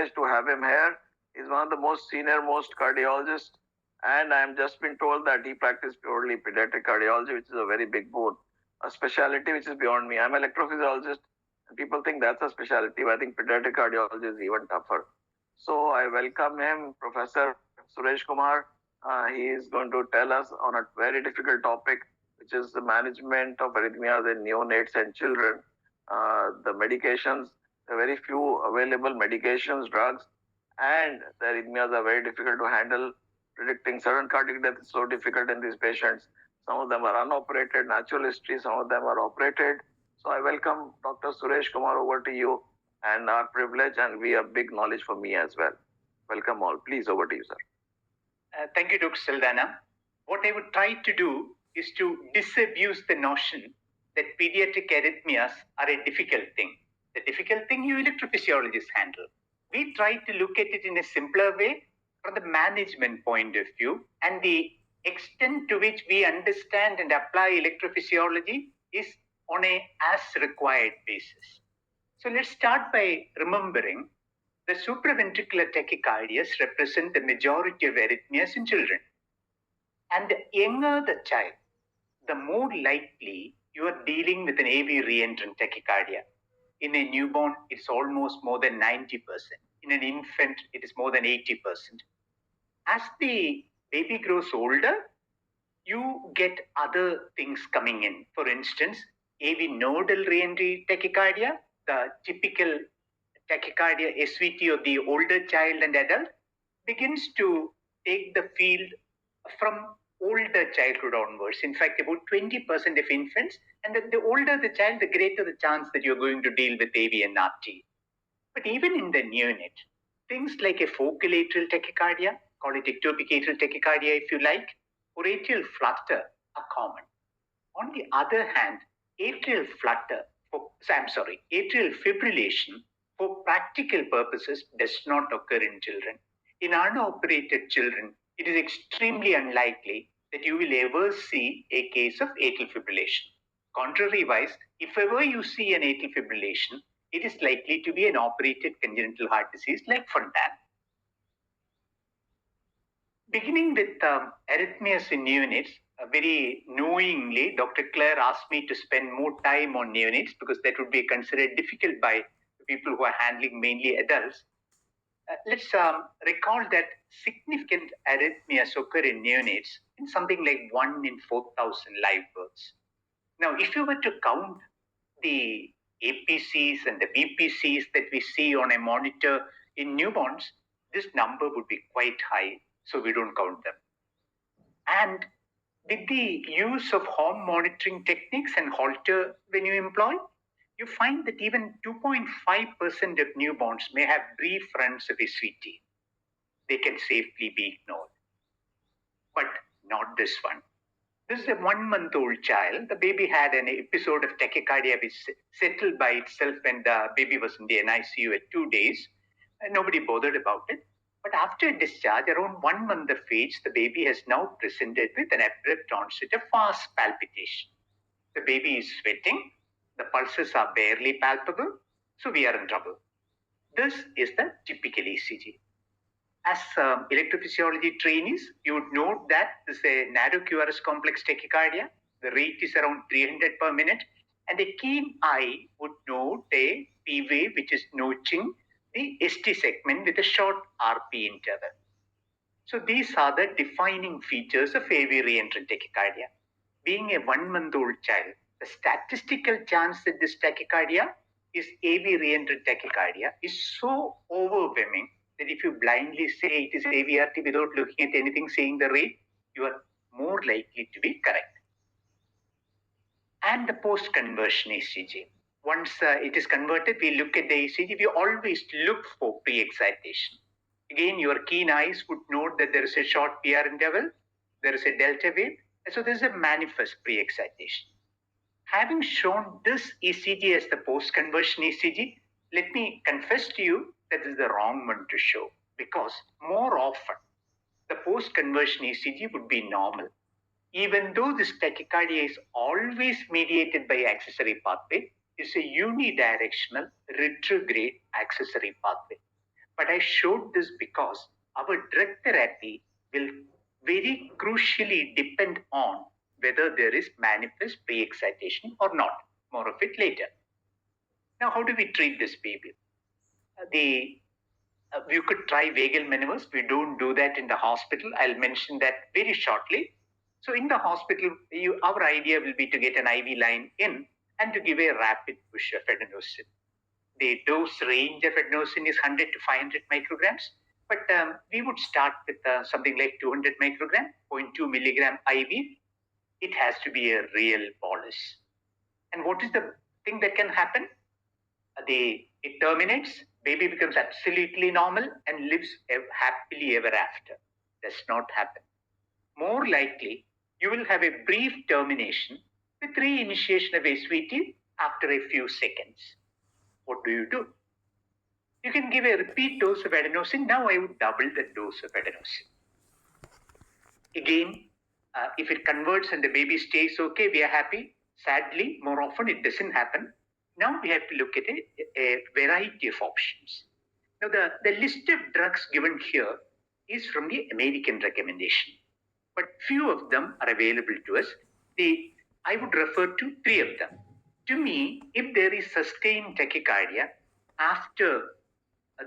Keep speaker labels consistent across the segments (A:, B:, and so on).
A: privilege to have him here. He's one of the most senior-most cardiologists, and I'm just been told that he practiced purely pediatric cardiology, which is a very big boon, a specialty which is beyond me. I'm an electrophysiologist, and people think that's a specialty, but I think pediatric cardiology is even tougher. So I welcome him, Professor Suresh Kumar. He is going to tell us on a very difficult topic, which is the management of arrhythmias in neonates and children. The medications, there are very few available medications, drugs, and the arrhythmias are very difficult to handle. Predicting sudden cardiac death is so difficult in these patients. Some of them are unoperated, natural history, some of them are operated. So I welcome Dr. Suresh Kumar over to you, and our privilege and we have big knowledge for me as well. Welcome all. Please, over to you, sir.
B: Thank you, Dr. Saldana. What I would try to do is to disabuse the notion that pediatric arrhythmias are a difficult thing. The difficult thing you electrophysiologists handle. We try to look at it in a simpler way from the management point of view, and the extent to which we understand and apply electrophysiology is on a as required basis. So let's start by remembering the supraventricular tachycardias represent the majority of arrhythmias in children. And the younger the child, the more likely you are dealing with an AV reentrant tachycardia. In a newborn, it's almost more than 90%. In an infant, it is more than 80%. As the baby grows older, you get other things coming in. For instance, AV nodal reentry tachycardia, the typical tachycardia SVT of the older child and adult, begins to take the field from older childhood onwards. In fact, about 20% of infants, and the older the child, the greater the chance that you're going to deal with AV and RT. But even in the neonate, things like a focal atrial tachycardia, call it ectopic atrial tachycardia if you like, or atrial flutter are common. On the other hand, atrial fibrillation for practical purposes does not occur in children. In unoperated children, it is extremely unlikely that you will ever see a case of atrial fibrillation. Contrariwise, if ever you see an atrial fibrillation, it is likely to be an operated congenital heart disease like Fontan. Beginning with arrhythmias in neonates, very knowingly, Dr. Claire asked me to spend more time on neonates because that would be considered difficult by people who are handling mainly adults. Let's recall that significant arrhythmias occur in neonates in something like 1 in 4,000 live births. Now, if you were to count the APCs and the BPCs that we see on a monitor in newborns, this number would be quite high, so we don't count them. And with the use of home monitoring techniques and Holter when you employ, you find that even 2.5% of newborns may have brief runs of SVT. They can safely be ignored. But not this one. This is a 1-month-old child. The baby had an episode of tachycardia which settled by itself when the baby was in the NICU at 2 days. Nobody bothered about it. But after discharge, around 1 month of age, the baby has now presented with an abrupt onset of fast palpitation. The baby is sweating. The pulses are barely palpable, so we are in trouble. This is the typical ECG. As electrophysiology trainees, you would note that this is a narrow QRS complex tachycardia. The rate is around 300 per minute, and a keen eye would note a P wave which is notching the ST segment with a short RP interval. So these are the defining features of AV reentrant tachycardia. Being a 1-month-old child, the statistical chance that this tachycardia is AV reentrant tachycardia is so overwhelming that if you blindly say it is AVRT without looking at anything saying the rate, you are more likely to be correct. And the post-conversion ECG. Once it is converted, we look at the ECG. We always look for pre-excitation. Again, your keen eyes would note that there is a short PR interval, there is a delta wave, and so there is a manifest pre-excitation. Having shown this ECG as the post-conversion ECG, let me confess to you that this is the wrong one to show, because more often the post-conversion ECG would be normal. Even though this tachycardia is always mediated by accessory pathway, it's a unidirectional retrograde accessory pathway. But But I showed this because our drug therapy will very crucially depend on whether there is manifest pre-excitation or not. More of it later. Now, how do we treat this baby? You could try vagal maneuvers. We don't do that in the hospital. I'll mention that very shortly. So in the hospital, our idea will be to get an IV line in and to give a rapid push of adenosine. The dose range of adenosine is 100 to 500 micrograms, but we would start with something like 200 microgram, 0.2 milligram IV. It has to be a real bolus. And what is the thing that can happen? It terminates, baby becomes absolutely normal and lives happily ever after. Does not happen. More likely, you will have a brief termination with reinitiation of SVT after a few seconds. What do? You can give a repeat dose of adenosine. Now I would double the dose of adenosine. Again, if it converts and the baby stays okay, we are happy. Sadly, more often it doesn't happen. Now we have to look at a variety of options. Now the list of drugs given here is from the American recommendation, but few of them are available to us. I would refer to 3 of them. To me, if there is sustained tachycardia after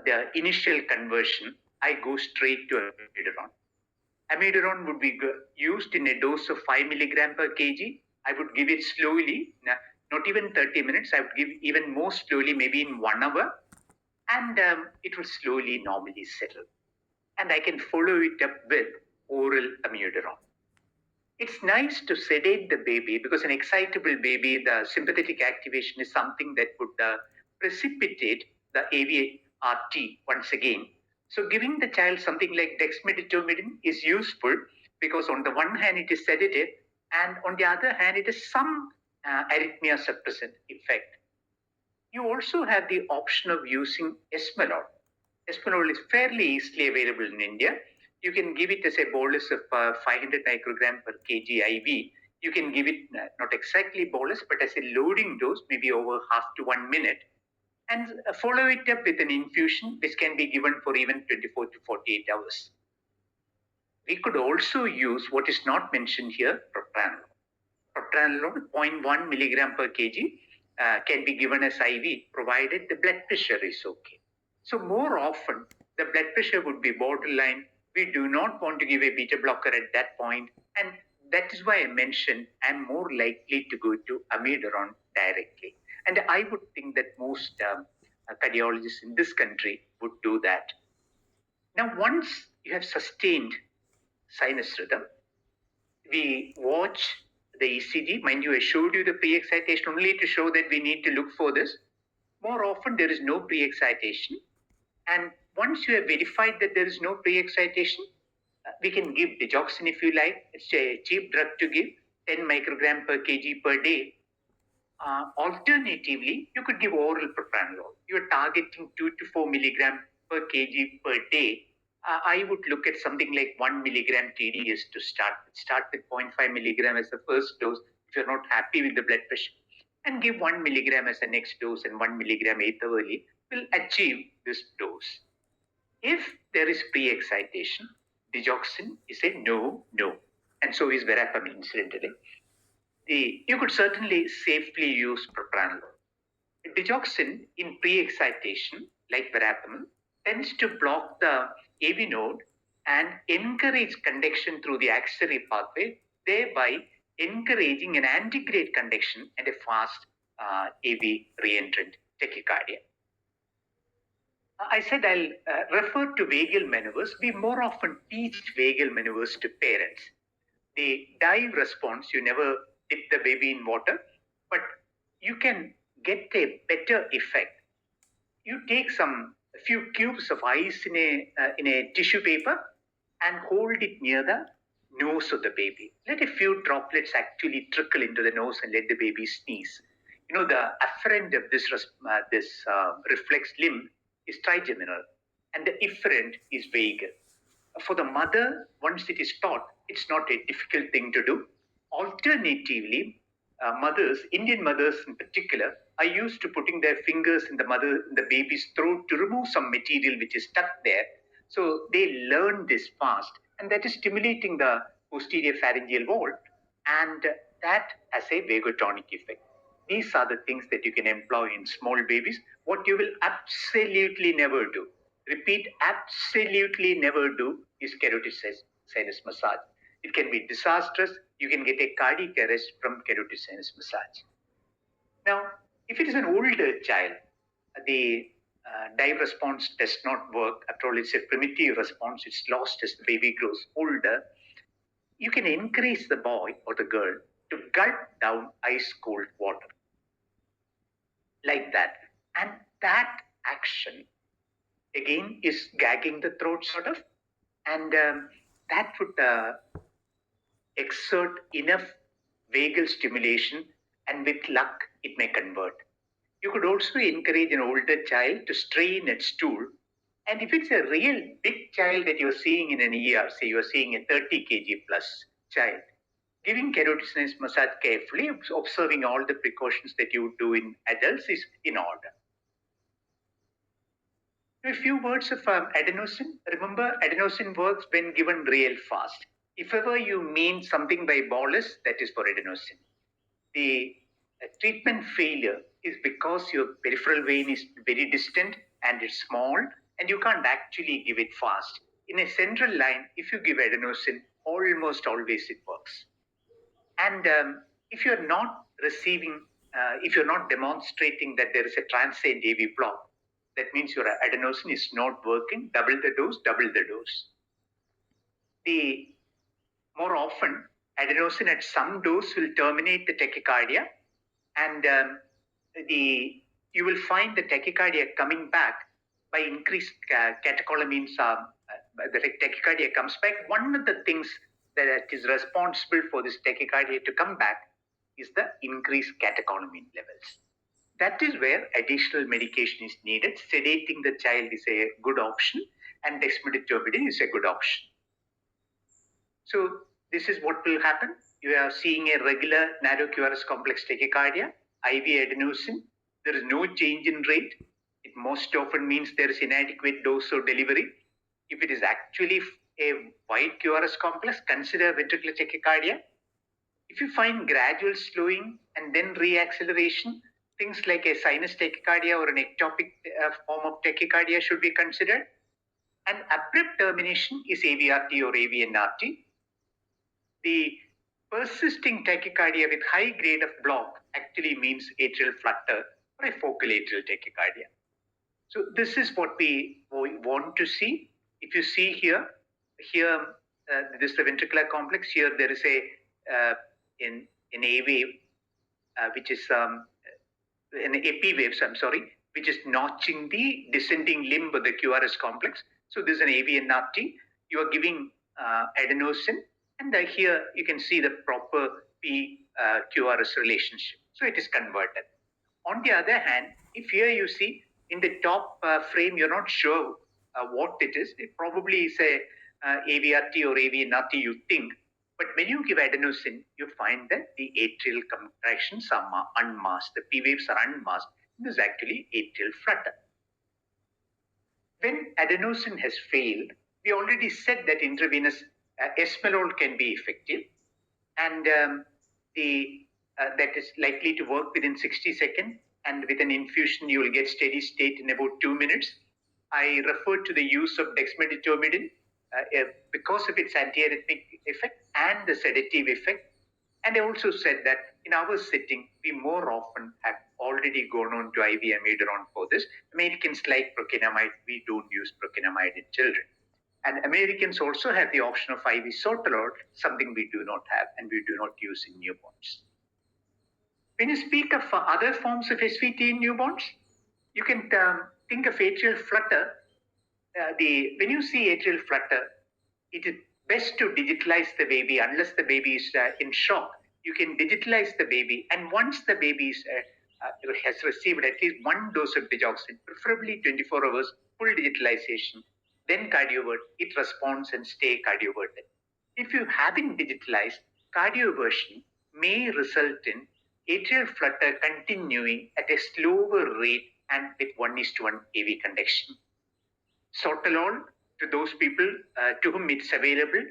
B: the initial conversion, I go straight to amiodarone. Amiodarone would be used in a dose of 5 milligram per kg. I would give it slowly, not even 30 minutes. I would give even more slowly, maybe in 1 hour, and it will slowly normally settle. And I can follow it up with oral amiodarone. It's nice to sedate the baby because an excitable baby, the sympathetic activation is something that would precipitate the AVRT once again. So giving the child something like dexmedetomidine is useful because on the one hand it is sedative and on the other hand it has some arrhythmia suppressant effect. You also have the option of using esmolol. Esmolol is fairly easily available in India. You can give it as a bolus of 500 microgram per kg IV. You can give it not exactly bolus, but as a loading dose, maybe over half to 1 minute. And follow it up with an infusion, which can be given for even 24 to 48 hours. We could also use what is not mentioned here, propranolol. Propranolol, 0.1 milligram per kg, can be given as IV, provided the blood pressure is okay. So more often, the blood pressure would be borderline. We do not want to give a beta blocker at that point. And that is why I mentioned I'm more likely to go to amiodarone directly. And I would think that most cardiologists in this country would do that. Now, once you have sustained sinus rhythm, we watch the ECG. Mind you, I showed you the pre-excitation only to show that we need to look for this. More often, there is no pre-excitation. And once you have verified that there is no pre-excitation, we can give digoxin if you like. It's a cheap drug to give, 10 microgram per kg per day. Alternatively, you could give oral propranolol. You're targeting 2 to 4 milligram per kg per day. I would look at something like 1 milligram TDS to start. Start with 0.5 milligram as the first dose if you're not happy with the blood pressure, and give 1 milligram as the next dose and 1 milligram intervally will achieve this dose. If there is pre-excitation, digoxin is a no, and so is verapamil incidentally. You could certainly safely use propranolol. Digoxin in pre-excitation, like verapamil, tends to block the AV node and encourage conduction through the axillary pathway, thereby encouraging an antegrade conduction and a fast AV reentrant tachycardia. I said I'll refer to vagal maneuvers. We more often teach vagal maneuvers to parents. The dive response, you never dip the baby in water, but you can get a better effect. You take a few cubes of ice in a tissue paper and hold it near the nose of the baby. Let a few droplets actually trickle into the nose and let the baby sneeze. You know, the afferent of this reflex limb is trigeminal, and the efferent is vagal. For the mother, once it is taught, it's not a difficult thing to do. Alternatively, mothers, Indian mothers in particular, are used to putting their fingers in the baby's throat to remove some material which is stuck there. So they learn this fast, and that is stimulating the posterior pharyngeal wall, and that has a vagotonic effect. These are the things that you can employ in small babies. What you will absolutely never do, repeat, absolutely never do, is carotid sinus massage. It can be disastrous. You can get a cardiac arrest from carotid sinus massage. Now, if it is an older child, the dive response does not work. After all, it's a primitive response. It's lost as the baby grows older. You can encourage the boy or the girl to gulp down ice cold water like that. And that action, again, is gagging the throat sort of. And that would exert enough vagal stimulation, and with luck, it may convert. You could also encourage an older child to strain its stool. And if it's a real big child that you're seeing in an ER, say you're seeing a 30 kg plus child, giving carotid sinus massage carefully, observing all the precautions that you would do in adults, is in order. A few words of adenosine. Remember, adenosine works when given real fast. If ever you mean something by bolus, that is for adenosine. The treatment failure is because your peripheral vein is very distant and it's small, and you can't actually give it fast. In a central line, if you give adenosine, almost always it works. And if you're not receiving, if you're not demonstrating that there is a transient AV block, that means your adenosine is not working. Double the dose, double the dose. The more often, adenosine at some dose will terminate the tachycardia, and you will find the tachycardia coming back by increased catecholamines. The tachycardia comes back. One of the things that is responsible for this tachycardia to come back is the increased catecholamine levels. That is where additional medication is needed. Sedating the child is a good option, and dexmedetomidine is a good option. So this is what will happen. You are seeing a regular narrow QRS complex tachycardia, IV adenosine. There is no change in rate. It most often means there is inadequate dose or delivery. If it is actually a wide QRS complex, consider ventricular tachycardia. If you find gradual slowing and then reacceleration, things like a sinus tachycardia or an ectopic form of tachycardia should be considered. And abrupt termination is AVRT or AVNRT. The persisting tachycardia with high grade of block actually means atrial flutter or a focal atrial tachycardia. So this is what we want to see. If you see here, this is the ventricular complex. Here there is a an A wave, which is an epi wave, which is notching the descending limb of the QRS complex. So this is an AVNRT. You are giving adenosine, and here you can see the proper P-QRS relationship. So it is converted. On the other hand, if here you see in the top frame, you're not sure what it is. It probably is a AVRT or AVNRT, you think. But when you give adenosine, you find that the atrial contractions are unmasked. The P waves are unmasked. This is actually atrial flutter. When adenosine has failed, we already said that intravenous esmolol can be effective, and that is likely to work within 60 seconds, and with an infusion you will get steady state in about 2 minutes. I refer to the use of dexmedetomidine because of its antiarrhythmic effect and the sedative effect. And I also said that in our setting, we more often have already gone on to IV amiodarone for this. Americans like prokinamide. We don't use prokinamide in children. And Americans also have the option of IV sotalol, something we do not have and we do not use in newborns. When you speak of other forms of SVT in newborns, you can think of atrial flutter. When you see atrial flutter, it is best to digitalize the baby unless the baby is in shock. You can digitalize the baby, and once the baby has received at least one dose of digoxin, preferably 24 hours, full digitalization, then cardiovert, it responds and stay cardioverted. If you haven't digitalized, cardioversion may result in atrial flutter continuing at a slower rate and with 1:1 AV conduction. Sotalol, to those people to whom it's available,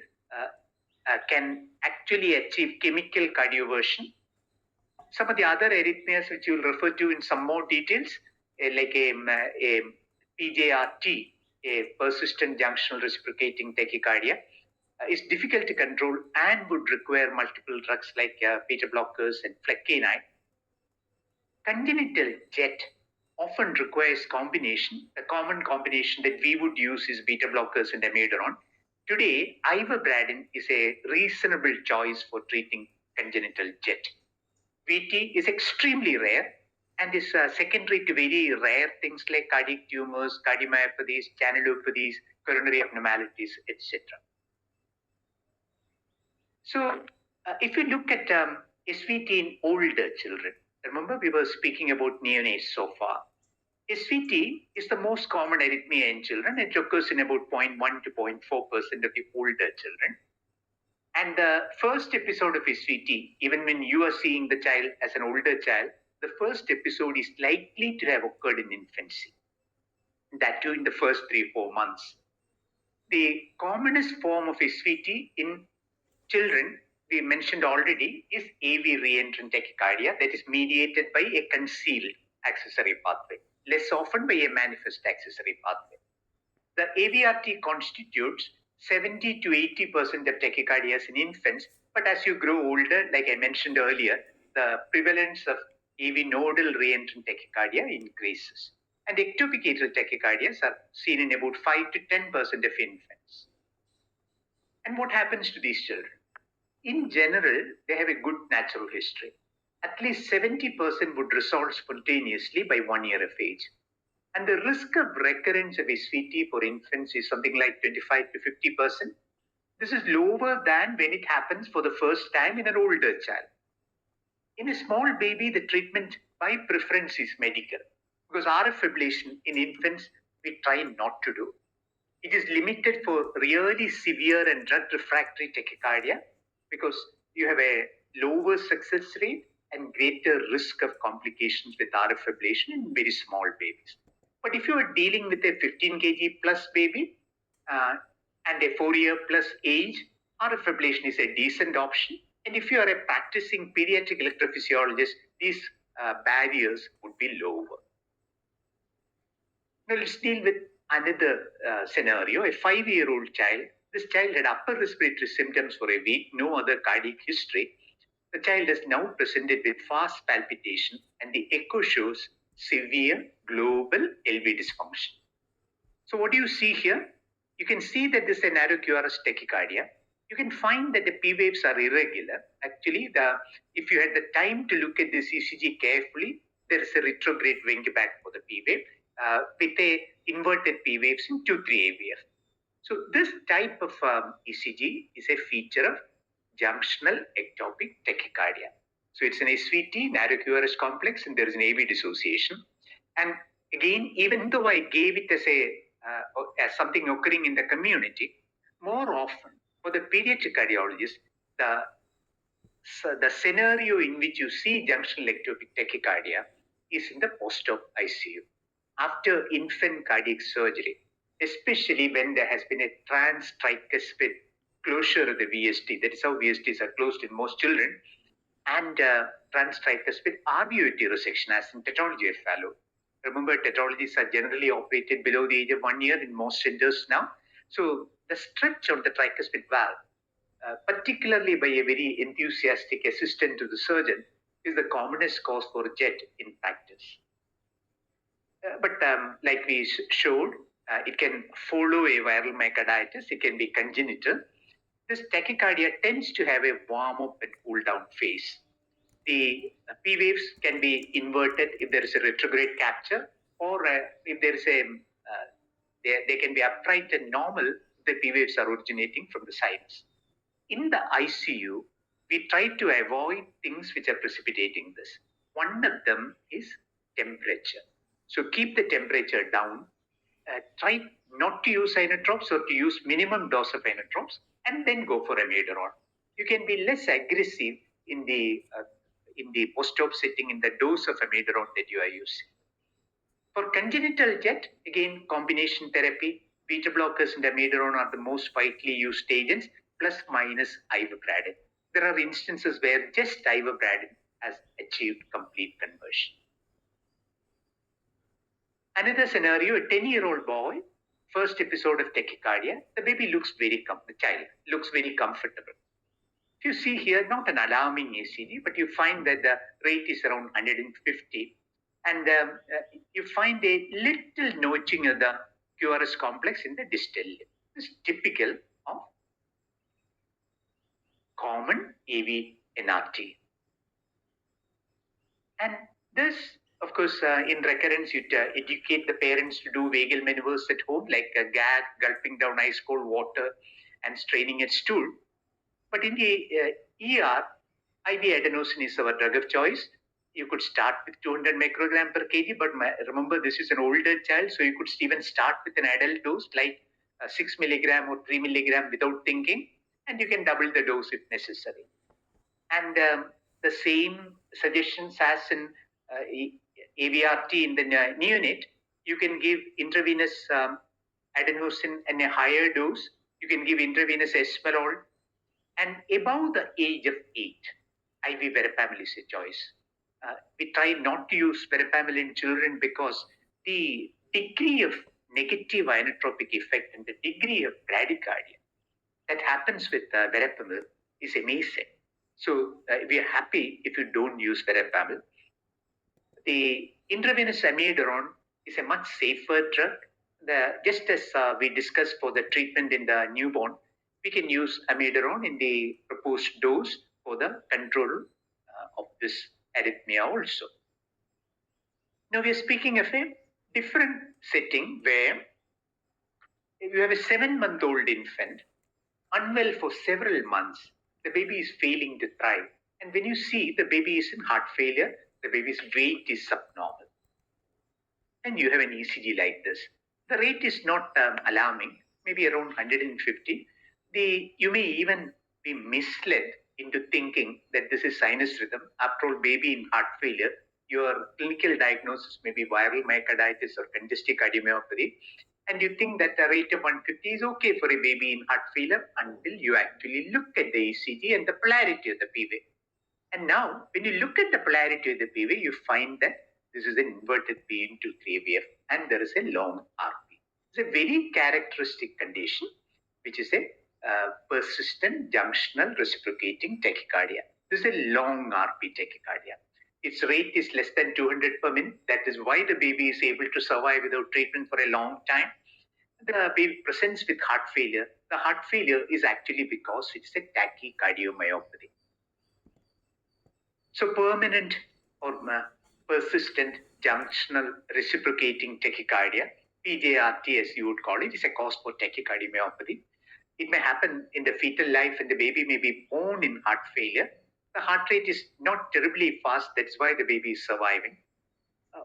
B: can actually achieve chemical cardioversion. Some of the other arrhythmias which you will refer to in some more details, like a PJRT, a persistent junctional reciprocating tachycardia, is difficult to control and would require multiple drugs like beta blockers and flecainide. Congenital jet often requires combination. A common combination that we would use is beta blockers and amiodarone. Today, ivabradine is a reasonable choice for treating congenital jet. VT is extremely rare and is secondary to very rare things like cardiac tumors, cardiomyopathies, channelopathies, coronary abnormalities, etc. So, if you look at SVT in older children, remember we were speaking about neonates so far. SVT is the most common arrhythmia in children. It occurs in about 0.1 to 0.4% of the older children. And the first episode of SVT, even when you are seeing the child as an older child, the first episode is likely to have occurred in infancy. That too in the first 3-4 months. The commonest form of SVT in children, we mentioned already, is AV reentrant tachycardia that is mediated by a concealed accessory pathway, less often by a manifest accessory pathway. The AVRT constitutes 70 to 80% of tachycardias in infants, but as you grow older, like I mentioned earlier, the prevalence of AV nodal reentrant tachycardia increases. And ectopic atrial tachycardias are seen in about 5 to 10% of infants. And what happens to these children? In general, they have a good natural history. At least 70% would resolve spontaneously by 1 year of age. And the risk of recurrence of SVT for infants is something like 25 to 50%. This is lower than when it happens for the first time in an older child. In a small baby, the treatment by preference is medical, because RF ablation in infants we try not to do. It is limited for really severe and drug refractory tachycardia because you have a lower success rate and greater risk of complications with RF ablation in very small babies. But if you are dealing with a 15 kg plus baby and a 4-year plus age, RF ablation is a decent option. And if you are a practicing pediatric electrophysiologist, these barriers would be lower. Now let's deal with another scenario. A 5-year-old child. This child had upper respiratory symptoms for a week, no other cardiac history. The child is now presented with fast palpitation and the echo shows severe global LV dysfunction. So what do you see here? You can see that this is a narrow QRS tachycardia. You can find that the P waves are irregular. Actually, if you had the time to look at this ECG carefully, there is a retrograde wing back for the P wave with a inverted P waves in 2-3 AVF. So this type of ECG is a feature of junctional ectopic tachycardia. So it's an SVT, narrow QRS complex, and there is an AV dissociation. And again, even though I gave it as something occurring in the community, more often for the pediatric cardiologist, the scenario in which you see junctional ectopic tachycardia is in the post-op ICU after infant cardiac surgery, especially when there has been a trans-tricuspid closure of the VST. That is how VSTs are closed in most children. And trans-tricuspid RVOT resection as in tetralogy of Fallot. Remember, tetralogies are generally operated below the age of 1 year in most centers now. So the stretch of the tricuspid valve, particularly by a very enthusiastic assistant to the surgeon, is the commonest cause for jet in practice. But like we showed, it can follow a viral myocarditis. It can be congenital. This tachycardia tends to have a warm-up and cool-down phase. The P waves can be inverted if there is a retrograde capture, or if there is they can be upright and normal if the P waves are originating from the sinus. In the ICU, we try to avoid things which are precipitating this. One of them is temperature. So keep the temperature down. Try not to use inotropes or to use minimum dose of inotropes, and then go for amiodarone. You can be less aggressive in the in the post-op setting in the dose of amiodarone that you are using. For congenital jet, again, combination therapy, beta blockers and amiodarone are the most widely used agents, plus minus ivabradine. There are instances where just ivabradine has achieved complete conversion. Another scenario, a 10-year-old boy, first episode of tachycardia, the child looks very comfortable. If you see here, not an alarming ECG, but you find that the rate is around 150, and you find a little notching of the QRS complex in the distal lip. This is typical of common AV NRT. And this, of course, in recurrence, you educate the parents to do vagal maneuvers at home, like a gag, gulping down ice cold water, and straining at stool. But in the ER, IV adenosine is our drug of choice. You could start with 200 microgram per kg, but remember, this is an older child, so you could even start with an adult dose, like 6 milligram or 3 milligram without thinking, and you can double the dose if necessary. And the same suggestions as in AVRT in the neonate, you can give intravenous adenosine in a higher dose. You can give intravenous esmolol. And above the age of 8, IV verapamil is a choice. We try not to use verapamil in children because the degree of negative inotropic effect and the degree of bradycardia that happens with verapamil is amazing. So we are happy if you don't use verapamil. The intravenous amiodarone is a much safer drug. Just as we discussed for the treatment in the newborn, we can use amiodarone in the proposed dose for the control of this arrhythmia also. Now we are speaking of a different setting where you have a 7-month-old infant, unwell for several months. The baby is failing to thrive. And when you see the baby is in heart failure, the baby's weight is subnormal. And you have an ECG like this. The rate is not alarming, maybe around 150. You may even be misled into thinking that this is sinus rhythm. After all, baby in heart failure, your clinical diagnosis may be viral myocarditis or congestive cardiomyopathy. And you think that the rate of 150 is okay for a baby in heart failure until you actually look at the ECG and the polarity of the P wave. And now, when you look at the polarity of the P wave, you find that this is an inverted P into 3 wave and there is a long RP. It's a very characteristic condition, which is a persistent junctional reciprocating tachycardia. This is a long RP tachycardia. Its rate is less than 200 per minute. That is why the baby is able to survive without treatment for a long time. The baby presents with heart failure. The heart failure is actually because it's a tachycardiomyopathy. So permanent or persistent junctional reciprocating tachycardia, PJRT as you would call it, is a cause for tachycardiomyopathy. It may happen in the fetal life and the baby may be born in heart failure. The heart rate is not terribly fast, that's why the baby is surviving.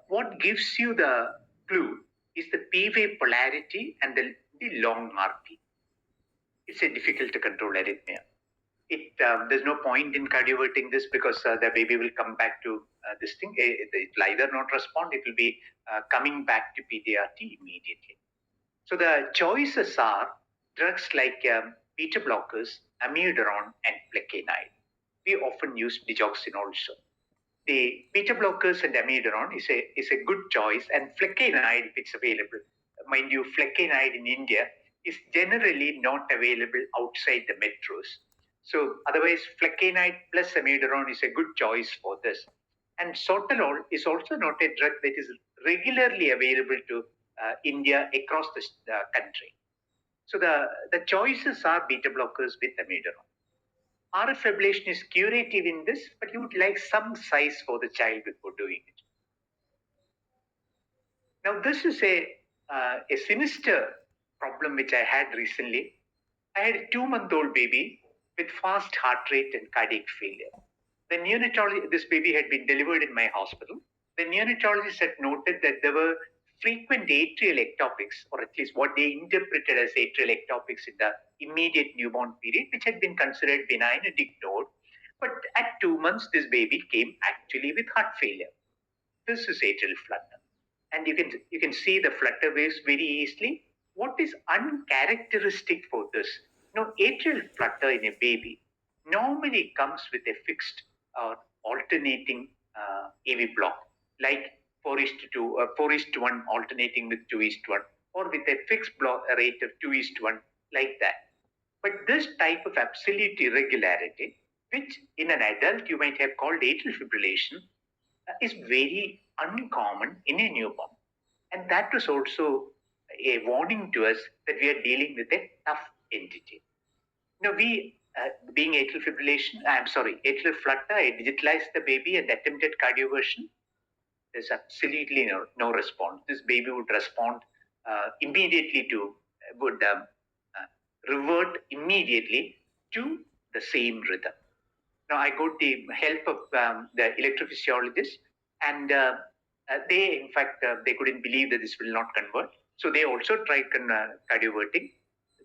B: What gives you the clue is the P wave polarity and the long RP. It's a difficult to control arrhythmia. There's no point in cardioverting this because the baby will come back to this thing. It will either not respond, it will be coming back to PDRT immediately. So the choices are drugs like beta blockers, amiodarone, and flecainide. We often use digoxin also. The beta blockers and amiodarone is a good choice, and flecainide, if it's available. Mind you, flecainide in India is generally not available outside the metros. So otherwise, flecainide plus amiodarone is a good choice for this. And sotalol is also not a drug that is regularly available to India across the country. So the choices are beta blockers with amiodarone. RF ablation is curative in this, but you would like some size for the child before doing it. Now, this is a sinister problem which I had recently. I had a 2-month-old baby with fast heart rate and cardiac failure. The neonatologist, this baby had been delivered in my hospital. The neonatologist had noted that there were frequent atrial ectopics, or at least what they interpreted as atrial ectopics in the immediate newborn period, which had been considered benign and ignored. But at 2 months, this baby came actually with heart failure. This is atrial flutter. And you can see the flutter waves very easily. What is uncharacteristic for this? Atrial flutter in a baby normally comes with a fixed or alternating AV block, like 4:2 or 4:1 alternating with 2:1, or with a fixed block rate of 2:1, like that. But this type of absolute irregularity, which in an adult you might have called atrial fibrillation, is very uncommon in a newborn. And that was also a warning to us that we are dealing with a tough entity. Being atrial flutter, I digitalized the baby and attempted cardioversion. There's absolutely no response. This baby would respond immediately would revert immediately to the same rhythm. Now, I got the help of the electrophysiologist, and they, in fact, they couldn't believe that this will not convert. So they also tried cardioverting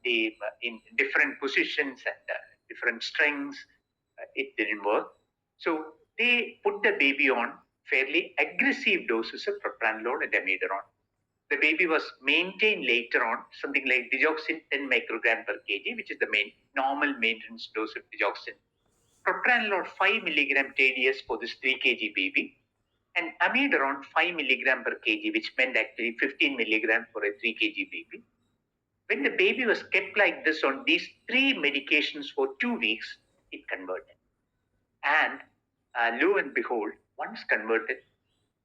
B: in different positions and different strengths. It didn't work. So they put the baby on fairly aggressive doses of propranolol and amiodarone. The baby was maintained later on, something like digoxin 10 microgram per kg, which is the normal maintenance dose of digoxin. Propranolol 5 milligram TDS for this 3 kg baby, and amiodarone 5 milligram per kg, which meant actually 15 milligram for a 3 kg baby. When the baby was kept like this on these 3 medications for 2 weeks, it converted. And lo and behold, once converted,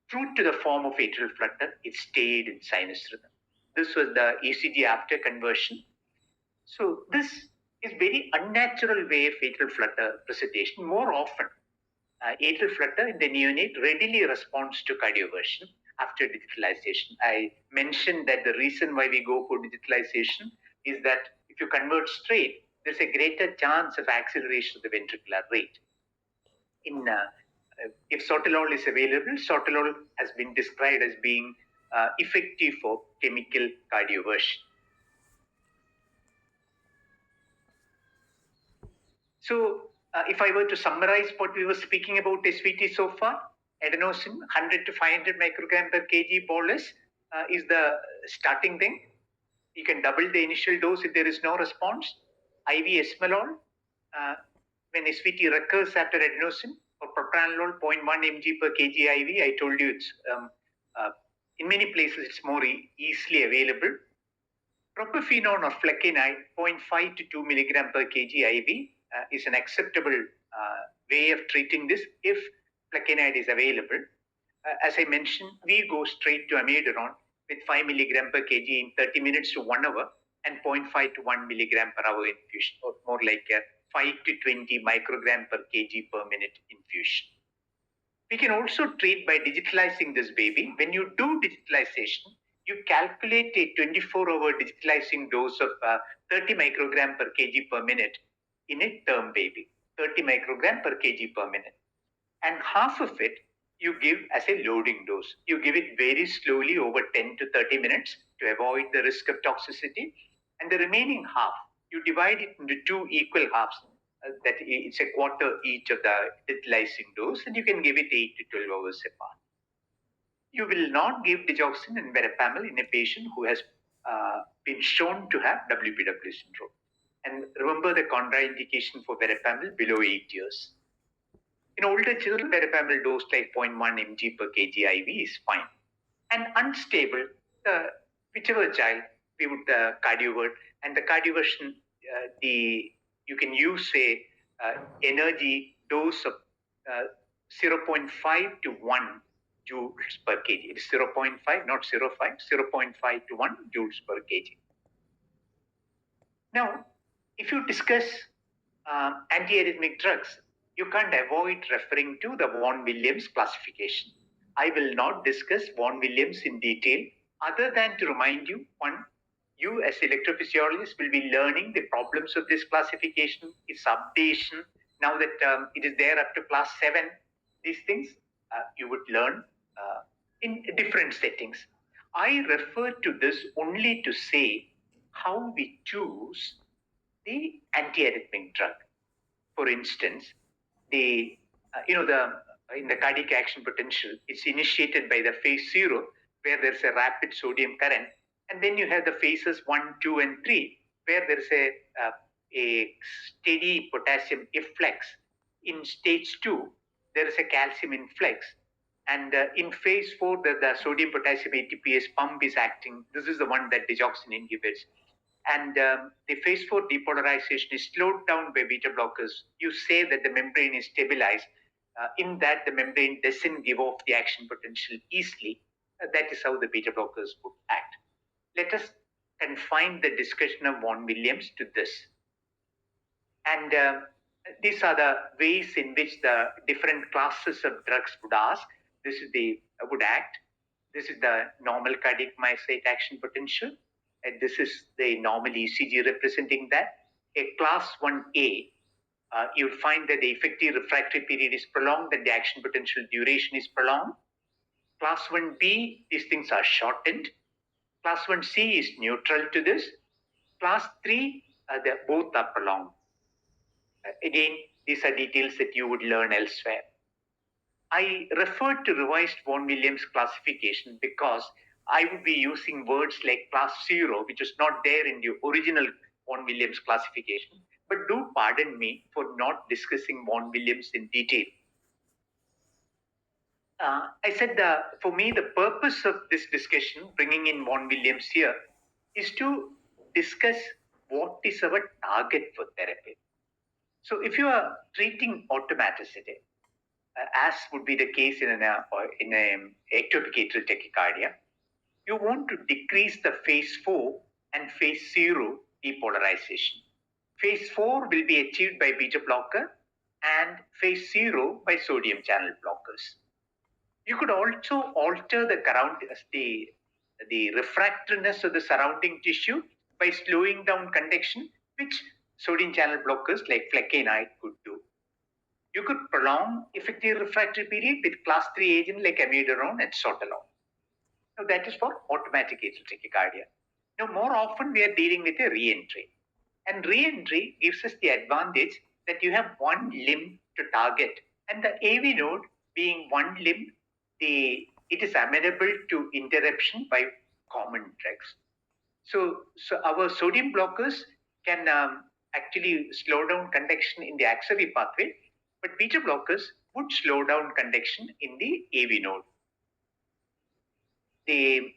B: true to the form of atrial flutter, it stayed in sinus rhythm. This was the ECG after conversion. So this is very unnatural way of atrial flutter presentation. More often, atrial flutter in the neonate readily responds to cardioversion after digitalization. I mentioned that the reason why we go for digitalization is that if you convert straight, there's a greater chance of acceleration of the ventricular rate. If sotalol is available, sotalol has been described as being effective for chemical cardioversion. So, if I were to summarize what we were speaking about SVT so far, adenosine 100 to 500 microgram per kg bolus is the starting thing. You can double the initial dose if there is no response. IV esmolol, when SVT recurs after adenosine, or propranolol 0.1 mg per kg IV, I told you it's in many places it's more easily available. Propafenone or flecainide 0.5 to 2 milligram per kg IV is an acceptable way of treating this if flecainide is available. As I mentioned, we go straight to amiodarone with 5 milligram per kg in 30 minutes to 1 hour and 0.5 to 1 milligram per hour infusion, or more like 5 to 20 microgram per kg per minute infusion. We can also treat by digitalizing this baby. When you do digitalization, you calculate a 24-hour digitalizing dose of 30 microgram per kg per minute in a term baby, 30 microgram per kg per minute. And half of it you give as a loading dose. You give it very slowly over 10 to 30 minutes to avoid the risk of toxicity. And the remaining half, you divide it into 2 equal halves. That it's a quarter each of the digitalizing dose, and you can give it 8 to 12 hours apart. You will not give digoxin and verapamil in a patient who has been shown to have WPW syndrome. And remember the contraindication for verapamil below 8 years. In older children, verapamil dose like 0.1 mg per kg IV is fine. And unstable, whichever child, we would cardiovert. And the cardioversion, you can use a energy dose of 0.5 to 1 joules per kg. It is 0.5, not 0.5, 0.5 to 1 joules per kg. Now, if you discuss antiarrhythmic drugs, you can't avoid referring to the Vaughan Williams classification. I will not discuss Vaughan Williams in detail, other than to remind you, one, you as electrophysiologists will be learning the problems of this classification, its updation. Now that it is there up to class 7, these things you would learn in different settings. I refer to this only to say how we choose the antiarrhythmic drug. For instance, the in the cardiac action potential, it's initiated by the phase 0, where there's a rapid sodium current, and then you have the phases 1, 2, and 3, where there's a steady potassium efflux. In stage 2, there is a calcium influx, and in phase 4, the sodium potassium ATPase pump is acting. This is the one that digoxin inhibits. And the phase 4 depolarization is slowed down by beta blockers. You say that the membrane is stabilized. In that, the membrane doesn't give off the action potential easily. That is how the beta blockers would act. Let us confine the discussion of von Williams to this. And these are the ways in which the different classes of drugs would act. This is the normal cardiac myocyte action potential. And this is the normal ECG representing that. A class 1A, you'll find that the effective refractory period is prolonged and the action potential duration is prolonged. Class 1B, these things are shortened. Class 1C is neutral to this. Class 3, both are prolonged. Again, these are details that you would learn elsewhere. I referred to revised von Williams classification because I would be using words like class 0, which is not there in the original von Williams classification. But do pardon me for not discussing von Williams in detail. I said for me, the purpose of this discussion, bringing in von Williams here, is to discuss what is our target for therapy. So if you are treating automaticity, as would be the case in an ectopic atrial tachycardia, you want to decrease the phase 4 and phase 0 depolarization. Phase 4 will be achieved by beta blocker and phase 0 by sodium channel blockers. You could also alter the refractoriness of the surrounding tissue by slowing down conduction, which sodium channel blockers like flecainide could do. You could prolong effective refractory period with class 3 agent like amiodarone and sotalol. Now that is for automatic atrial tachycardia. Now more often we are dealing with a re-entry. And re-entry gives us the advantage that you have one limb to target. And the AV node being one limb, it is amenable to interruption by common drugs. So our sodium blockers can actually slow down conduction in the axillary pathway, but beta blockers would slow down conduction in the AV node. The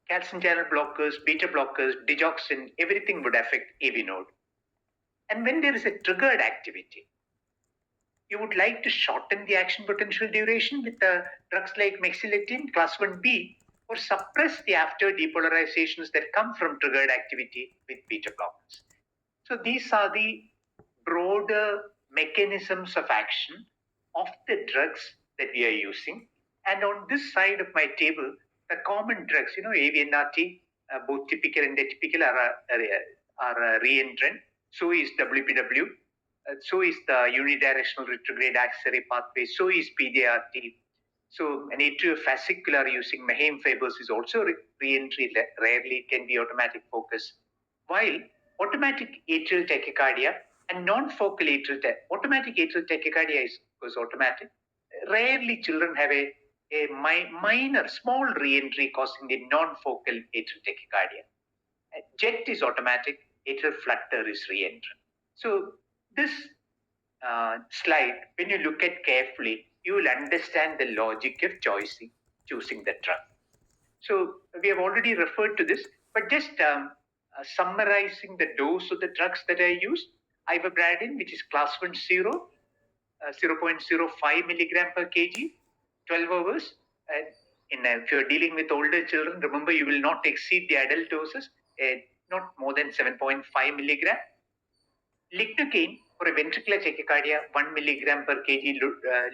B: calcium channel blockers, beta blockers, digoxin, everything would affect AV node. And when there is a triggered activity, you would like to shorten the action potential duration with drugs like mexiletine, class 1B, or suppress the after depolarizations that come from triggered activity with beta blockers. So these are the broader mechanisms of action of the drugs that we are using. And on this side of my table, the common drugs, AVNRT, both typical and atypical are re-entrant. So is WPW. So is the unidirectional retrograde axillary pathway. So is PDRT. So an atriofascicular using Maheim fibers is also re-entry. Rarely can be automatic focus. While automatic atrial tachycardia and non-focal automatic atrial tachycardia is automatic. Rarely children have a minor, small re-entry causing the non-focal atrial tachycardia. JET is automatic, atrial flutter is re-entrant. So this slide, when you look at carefully, you will understand the logic of choosing the drug. So we have already referred to this, but just summarizing the dose of the drugs that I used, ivabradine, which is class 1 0, 0.05 milligram per kg, 12 hours. If you're dealing with older children, remember you will not exceed the adult doses, not more than 7.5 milligram. Lignocaine for a ventricular tachycardia, 1 milligram per kg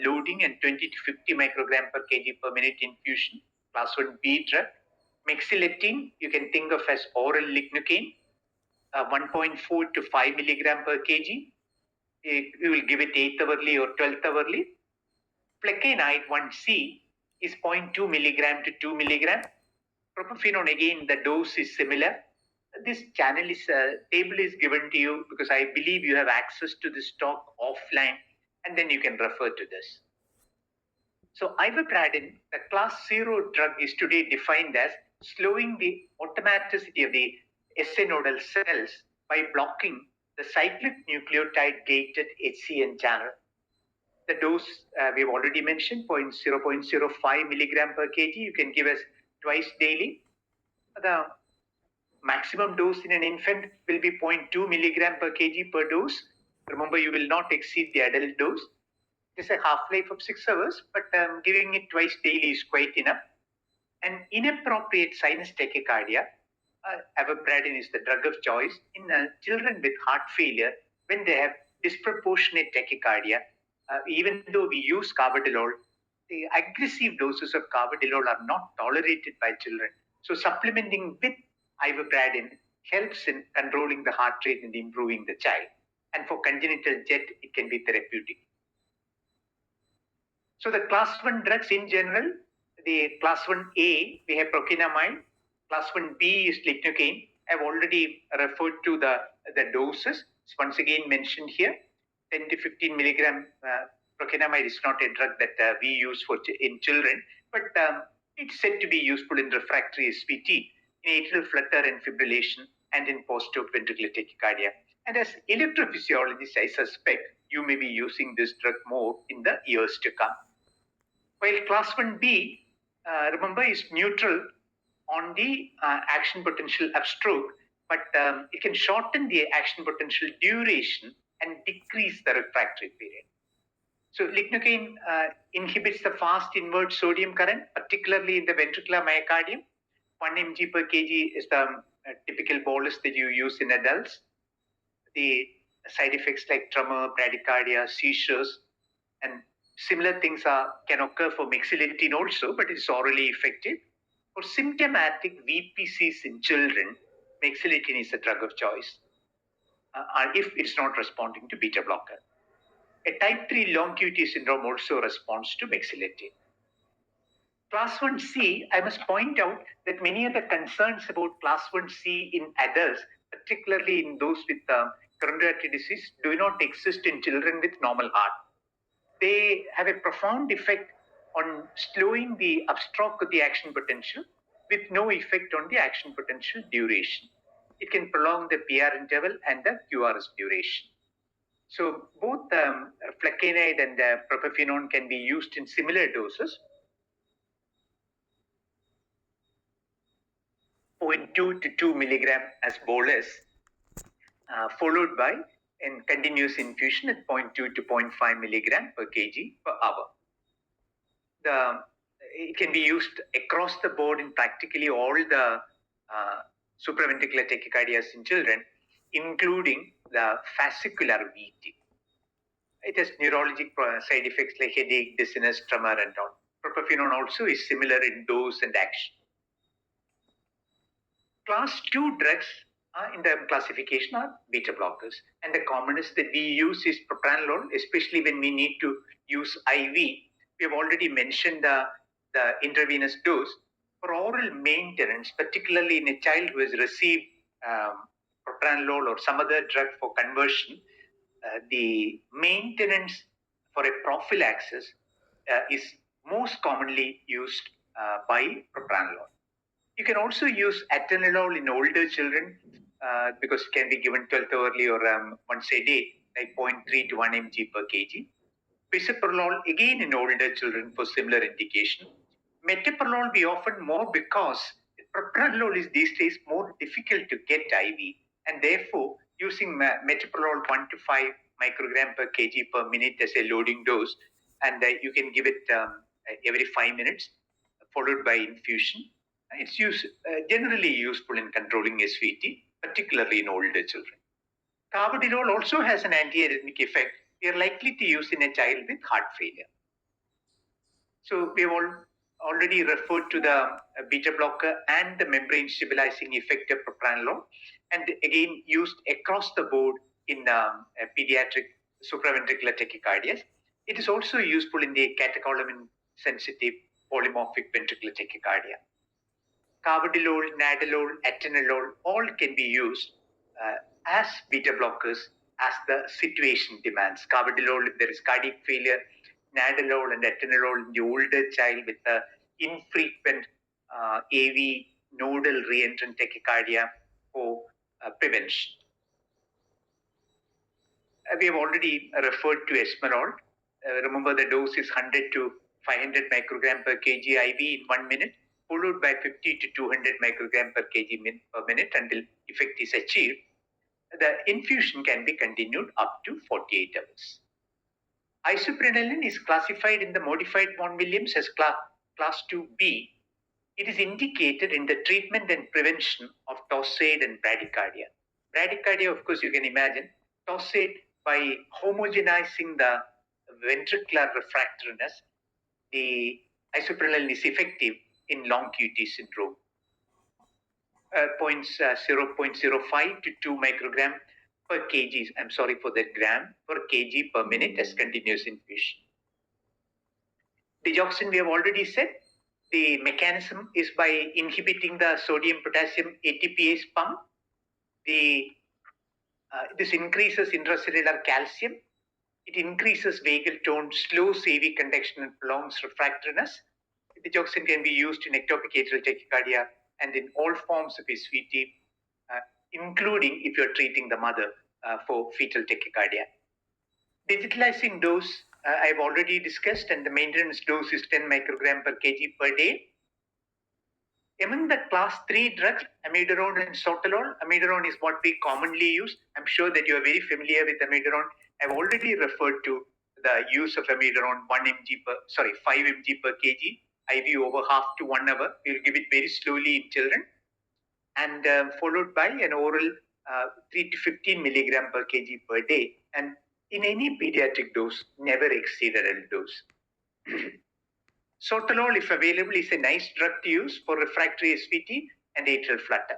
B: loading and 20 to 50 microgram per kg per minute infusion, class 1B drug. Mexiletine, you can think of as oral lignocaine, 1.4 to 5 milligram per kg. You will give it 8th hourly or 12th hourly. Flecainide 1C is 0.2 milligram to 2 milligram. Propafenone, again, the dose is similar. this table is given to you because I believe you have access to this talk offline, and then you can refer to this. So ivabradine, the class 0 drug, is today defined as slowing the automaticity of the SA nodal cells by blocking the cyclic nucleotide gated HCN channel. The dose we've already mentioned, 0.05 milligram per kg, you can give us twice daily. The maximum dose in an infant will be 0.2 milligram per kg per dose. Remember, you will not exceed the adult dose. It is a half-life of 6 hours, but giving it twice daily is quite enough. And inappropriate sinus tachycardia, ivabradine is the drug of choice in children with heart failure when they have disproportionate tachycardia. Even though we use carvedilol, the aggressive doses of carvedilol are not tolerated by children. So supplementing with ivabradine helps in controlling the heart rate and improving the child. And for congenital jet, it can be therapeutic. So the class 1 drugs in general, the class 1A, we have prokinamide. Class 1B is lignocaine. I've already referred to the doses. It's once again mentioned here. 10 to 15 milligram prokinamide is not a drug that we use in children, but it's said to be useful in refractory SVT, in atrial flutter and fibrillation, and in post-op ventricular tachycardia. And as electrophysiologists, I suspect you may be using this drug more in the years to come. While class 1B, remember, is neutral on the action potential of stroke, but it can shorten the action potential duration and decrease the refractory period. So lignocaine inhibits the fast inward sodium current, particularly in the ventricular myocardium. 1 mg per kg is the typical bolus that you use in adults. The side effects like tremor, bradycardia, seizures, and similar things can occur for mexiletine also, but it's orally effective. For symptomatic VPCs in children, mexiletine is a drug of choice if it's not responding to beta blocker. A type 3 long QT syndrome also responds to mexiletine. Class 1C, I must point out that many of the concerns about class 1C in adults, particularly in those with coronary artery disease, do not exist in children with normal heart. They have a profound effect on slowing the upstroke of the action potential with no effect on the action potential duration. It can prolong the PR interval and the QRS duration. So both flecainide and propafenone can be used in similar doses. 0.2 to 2 milligram as bolus, followed by in continuous infusion at 0.2 to 0.5 milligram per kg per hour. It can be used across the board in practically all the supraventricular tachycardias in children, including the fascicular VT. It has neurologic side effects like headache, dizziness, tremor, and all. Propafenone also is similar in dose and action. Class 2 drugs in the classification are beta blockers, and the commonest that we use is propranolol, especially when we need to use IV. We have already mentioned the intravenous dose. For oral maintenance, particularly in a child who has received propranolol or some other drug for conversion, the maintenance for a prophylaxis is most commonly used by propranolol. You can also use atenolol in older children because it can be given 12 hourly or once a day, like 0.3 to 1 mg per kg. Bisoprolol again in older children for similar indication. Metoprolol we often more because propranolol is these days more difficult to get IV, and therefore using metoprolol 1 to 5 microgram per kg per minute as a loading dose, and you can give it every 5 minutes followed by infusion. It's generally useful in controlling SVT, particularly in older children. Carvedilol also has an antiarrhythmic effect. We are likely to use in a child with heart failure. So we have already referred to the beta blocker and the membrane stabilizing effect of propranolol, and again used across the board in pediatric supraventricular tachycardias. It is also useful in the catecholamine sensitive polymorphic ventricular tachycardia. carvedilol, nadolol, atenolol, all can be used as beta blockers as the situation demands. Carvedilol if there is cardiac failure, nadolol and atenolol in the older child with infrequent AV nodal reentrant tachycardia for prevention. We have already referred to esmolol. Remember the dose is 100 to 500 microgram per kg IV in 1 minute, followed by 50 to 200 microgram per kg per minute until effect is achieved. The infusion can be continued up to 48 hours. Isoprenaline is classified in the modified von Williams as class 2B. It is indicated in the treatment and prevention of tossade and bradycardia. Bradycardia, of course, you can imagine, tossade by homogenizing the ventricular refractoriness, the isoprenaline is effective in long QT syndrome. 0.05 to 2 microgram per kg, I'm sorry for that, gram per kg per minute as continuous infusion. Digoxin, we have already said, the mechanism is by inhibiting the sodium-potassium ATPase pump. This increases intracellular calcium. It increases vagal tone, slows AV conduction, and prolongs refractoriness. Digoxin can be used in ectopic atrial tachycardia and in all forms of SVT, including if you're treating the mother for fetal tachycardia. Digitalizing dose, I've already discussed, and the maintenance dose is 10 microgram per kg per day. Among the class 3 drugs, amiodarone and sotalol, amiodarone is what we commonly use. I'm sure that you are very familiar with amiodarone. I've already referred to the use of amiodarone 5 mg per kg, IV over half to 1 hour. We'll give it very slowly in children, and followed by an oral 3 to 15 milligram per kg per day. And in any pediatric dose, never exceed adult dose. Sotalol, if available, is a nice drug to use for refractory SVT and atrial flutter.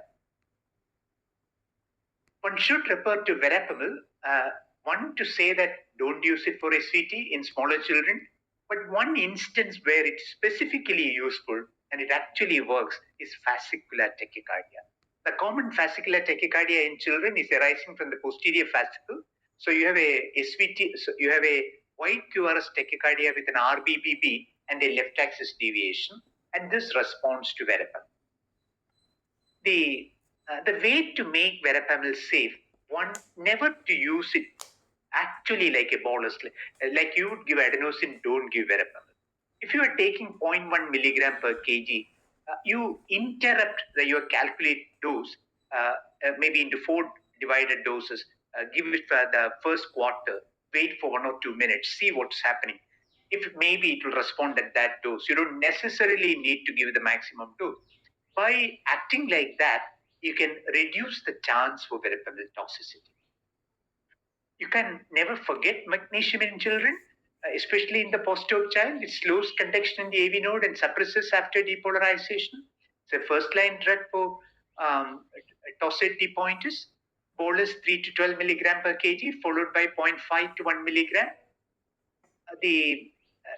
B: One should refer to verapamil, one to say that don't use it for SVT in smaller children, but one instance where it's specifically useful and it actually works is fascicular tachycardia. The common fascicular tachycardia in children is arising from the posterior fascicle. So you have a SVT, so you have a wide QRS tachycardia with an RBBB and a left axis deviation, and this responds to verapamil. The way to make verapamil safe, one, never to use it actually like a bolus, like you would give adenosine, don't give verapamil. If you are taking 0.1 milligram per kg, you interrupt your calculated dose, maybe into 4 divided doses, give it for the first quarter, wait for 1 or 2 minutes, see what's happening. If maybe it will respond at that dose. You don't necessarily need to give the maximum dose. By acting like that, you can reduce the chance for verapamil toxicity. You can never forget magnesium in children, especially in the post-hoc child. It slows conduction in the AV node and suppresses after depolarization. It's a first-line drug for tossade depointers. Bolus 3 to 12 milligram per kg, followed by 0.5 to 1 milligram.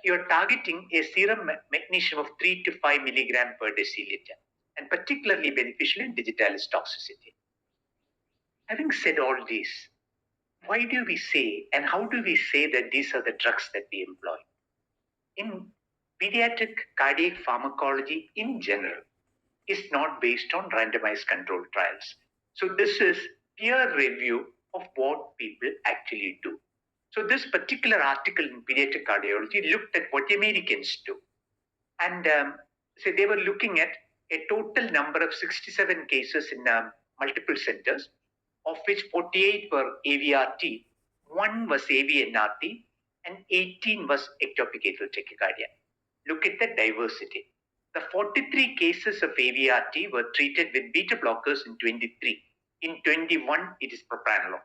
B: You're targeting a serum magnesium of 3 to 5 milligram per deciliter, and particularly beneficial in digitalis toxicity. Having said all this, why do we say and how do we say that these are the drugs that we employ? In pediatric cardiac pharmacology in general is not based on randomized controlled trials. So this is peer review of what people actually do. So this particular article in Pediatric Cardiology looked at what Americans do. And so they were looking at a total number of 67 cases in multiple centers, of which 48 were AVRT, 1 was AVNRT, and 18 was ectopic atrial tachycardia. Look at the diversity. The 43 cases of AVRT were treated with beta blockers in 23. In 21, it is propranolol.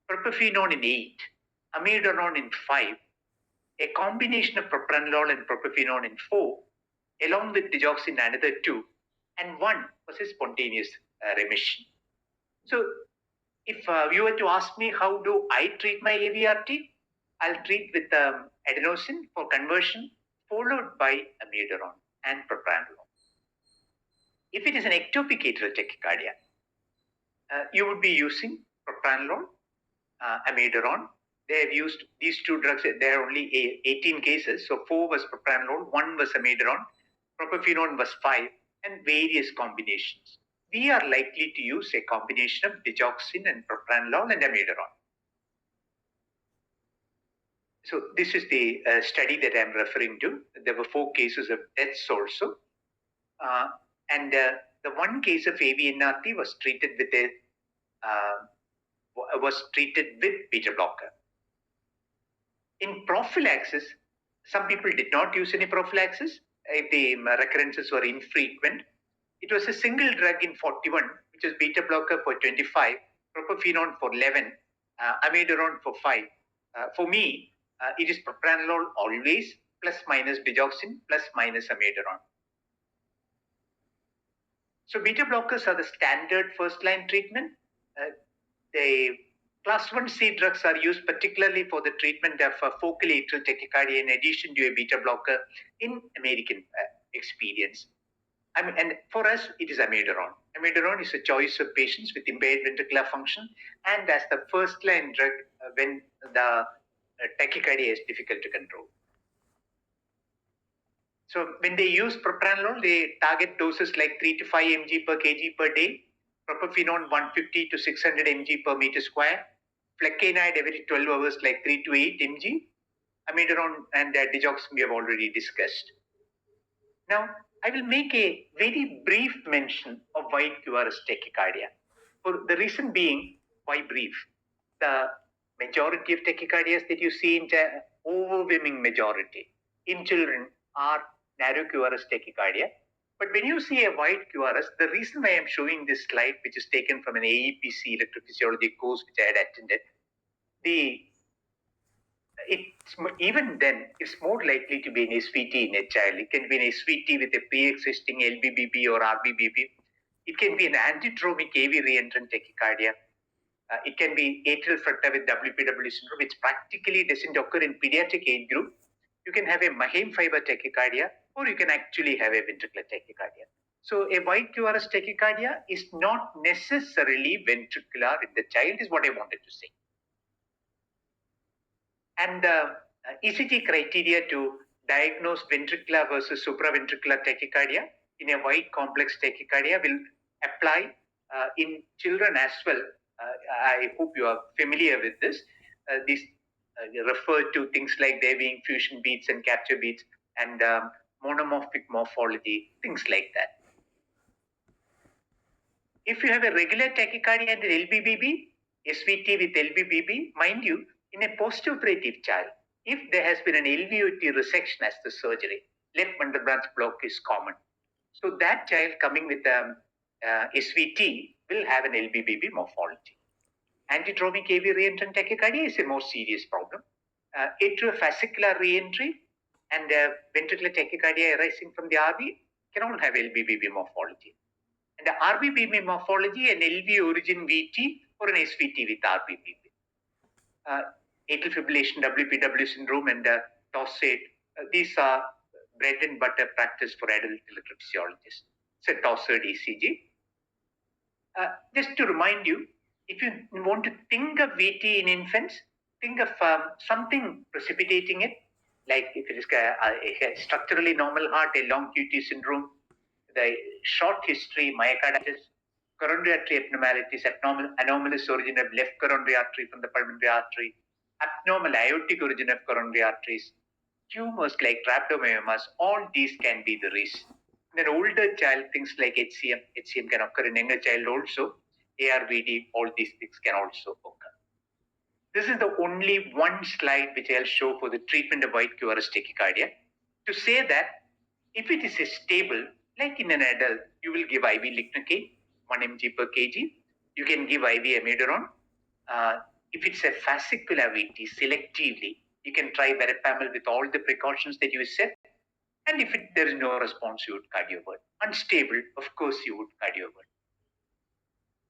B: Propafenone in 8, amiodarone in 5, a combination of propranolol and propafenone in 4, along with digoxin another 2, and 1 was a spontaneous remission. So if you were to ask me how do I treat my AVRT, I'll treat with adenosine for conversion, followed by amiodarone and propranolol. If it is an ectopic atrial tachycardia, you would be using propranolol, amiodarone. They have used these two drugs. There are only 18 cases, so 4 was propranolol, 1 was amiodarone, propafenone was 5, and various combinations. We are likely to use a combination of digoxin and propranolol and amiodarone. So this is the study that I'm referring to. There were 4 cases of deaths also. And the one case of AVNRT was treated with beta blocker. In prophylaxis, some people did not use any prophylaxis if the recurrences were infrequent. It was a single drug in 41, which is beta blocker for 25, propafenone for 11, amiodarone for 5. For me, it is propranolol always, plus minus digoxin, plus minus amiodarone. So beta blockers are the standard first-line treatment. The class 1C drugs are used particularly for the treatment of focal atrial tachycardia in addition to a beta blocker in American experience. And for us, it is amiodarone. Amiodarone is a choice of patients with impaired ventricular function and as the first-line drug when the tachycardia is difficult to control. So when they use propranolol, they target doses like 3 to 5 mg per kg per day, propafenone 150 to 600 mg per meter square, flecainide every 12 hours like 3 to 8 mg, amiodarone and digoxin we have already discussed. Now, I will make a very brief mention of wide QRS tachycardia. For the reason being, why brief? The majority of tachycardias that you see in the overwhelming majority in children are narrow QRS tachycardia. But when you see a wide QRS, the reason why I'm showing this slide, which is taken from an AEPC electrophysiology course which I had attended, even then, it's more likely to be an SVT in a child. It can be an SVT with a pre-existing LBBB or RBBB. It can be an antidromic AV reentrant tachycardia. It can be atrial flutter with WPW syndrome, which practically doesn't occur in pediatric age group. You can have a Mahem fiber tachycardia, or you can actually have a ventricular tachycardia. So a wide QRS tachycardia is not necessarily ventricular in the child, is what I wanted to say. And the ECG criteria to diagnose ventricular versus supraventricular tachycardia in a wide complex tachycardia will apply in children as well. I hope you are familiar with this. These refer to things like there being fusion beats and capture beats and monomorphic morphology, things like that. If you have a regular tachycardia and an LBBB, SVT with LBBB, mind you, in a postoperative child, if there has been an LVOT resection as the surgery, left bundle branch block is common. So that child coming with SVT will have an LBBB morphology. Antidromic AV reentrant tachycardia is a more serious problem. Atriofascicular reentry and ventricular tachycardia arising from the RV can all have LBBB morphology. And the RBBB morphology, an LV origin VT or an SVT with RBBB. Atrial fibrillation, WPW syndrome, and tossate. These are bread and butter practice for adult electrophysiologists. So tossate ECG. Just to remind you, if you want to think of VT in infants, think of something precipitating it, like if it is a structurally normal heart, a long QT syndrome, the short history, myocarditis, coronary artery abnormalities, anomalous origin of left coronary artery from the pulmonary artery, abnormal aortic origin of coronary arteries, tumors like rhabdomyomas, all these can be the reason. In an older child, things like HCM can occur in younger child also, ARVD, all these things can also occur. This is the only one slide which I'll show for the treatment of wide QRS tachycardia. To say that if it is stable, like in an adult, you will give IV lignocaine, 1 mg per kg. You can give IV amiodarone. If it's a fascicular VT, selectively, you can try verapamil with all the precautions that you said. And if there is no response, you would cardiovert. Unstable, of course, you would cardiovert.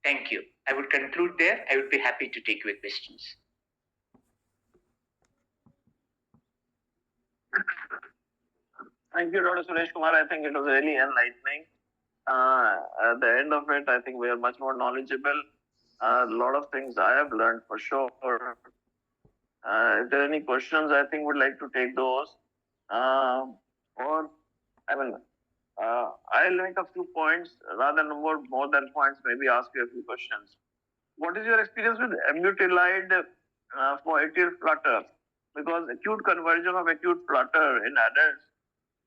B: Thank you. I would conclude there. I would be happy to take your questions.
A: Thank you, Dr. Suresh Kumar. I think it was really enlightening. At the end of it, I think we are much more knowledgeable. A lot of things I have learned for sure. If there are any questions, I think would like to take those. Or I mean, I'll make a few points rather than more than points. Maybe ask you a few questions. What is your experience with ambutilide for atrial flutter? Because acute conversion of acute flutter in adults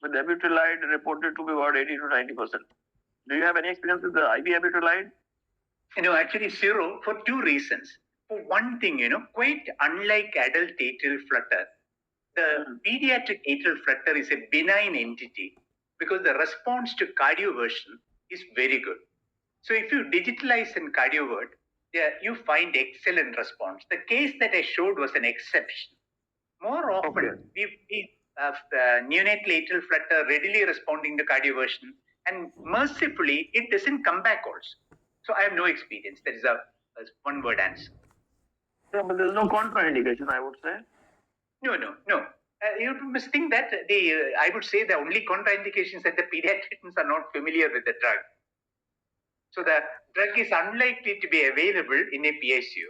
A: with ambutilide reported to be about 80 to 90%. Do you have any experience with the IV ambutilide?
B: Actually, zero, for two reasons. For one thing, quite unlike adult atrial flutter, the pediatric atrial flutter is a benign entity because the response to cardioversion is very good. So if you digitalize and cardiovert, you find excellent response. The case that I showed was an exception. More often, we have neonatal atrial flutter readily responding to cardioversion, and mercifully, it doesn't come back also. So I have no experience. That is a one-word answer.
A: Yeah, but there's no contraindication, I would say.
B: No. You must think that I would say the only contraindication is that the pediatricians are not familiar with the drug. So the drug is unlikely to be available in a PICU.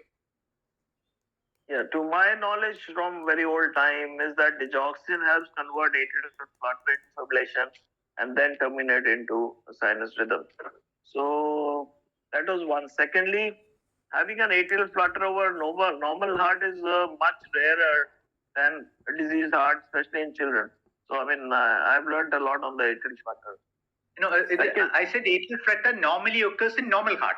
A: Yeah, to my knowledge from very old time is that digoxin helps convert atrial flutter into fibrillation and then terminate into sinus rhythm. So that was one. Secondly, having an atrial flutter over normal heart is much rarer than a diseased heart, especially in children. So I mean, I've learned a lot on the atrial flutter.
B: I said atrial flutter normally occurs in normal heart.